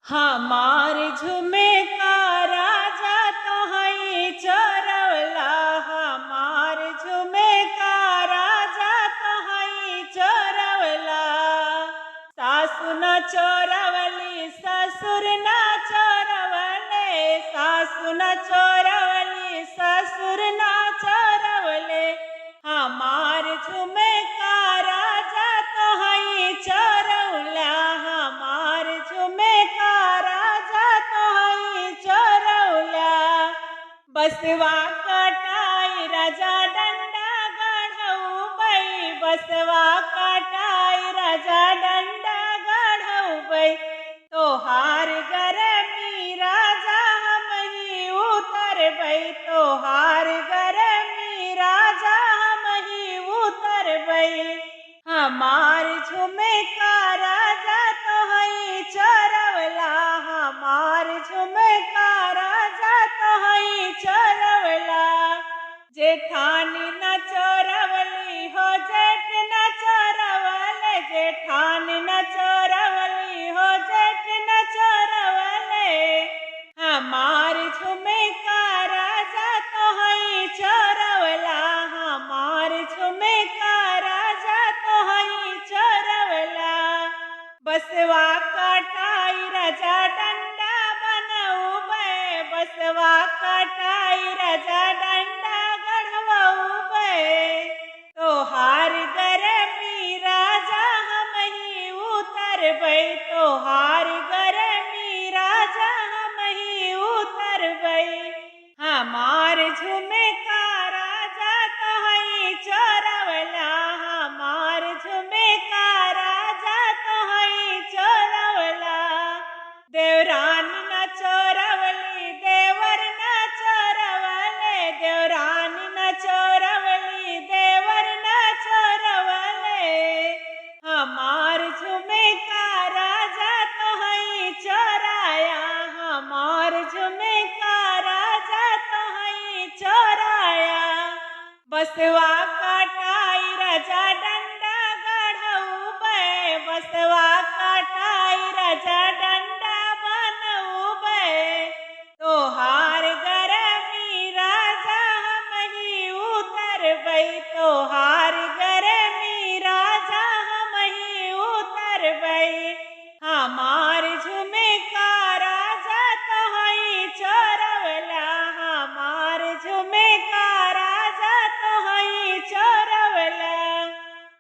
हमार झुमे का राजा तो हई चोरवला। हमार झुमे का राजा तो हई चोरवला। सासु न चोरवली ससुर न चोरवले। सासु न चोरवली ससुर न चोरवले। हमार झुमे का राजा तो हई चोरवला। हमार झुमे का राजा तो हई चोरवला। बसवा कटाई राजा डंडा गढ़उबै। बसवा कटाई राजा डंडा गढ़उबै। तोहार गरमी राजा हमही उतरबै। तोहार गरमी राजा हमही उतरबै। हमार झुमे का राजा तो हई चोरवला। हमार झुमे का राजा तो हई चोरवला। जेठानी न चोरवली हो जेठ न चोरवले। जेठानी न चोरवली हो जेठ न चोरवले। हमार झुमे का राजा तो हई चोरवला। हमार झुमे का राजा तो हई चोरवला। बसवा कटाई राजा डंडा बनउबै। बसवा कटाई राजा डंडा गढ़उबै। तोहार गरमी राजा हमही उतरबै। तोहार गरमी राजा हमही उतरबै। हमार झुमे का राजा तो हई चोरवला। हमार झुमे का राजा तो हई चोरवला। देवरान न चोरवली देवर न चोरवले। देवरान न चोरवली देवर न चोरवले। हमार झुमे का राजा तो हई चोराया। हमार झुमे का राजा तो हई चोराया। बसवा कटाई राजा डंडा गढ़उबै। बसवा कटाई राजा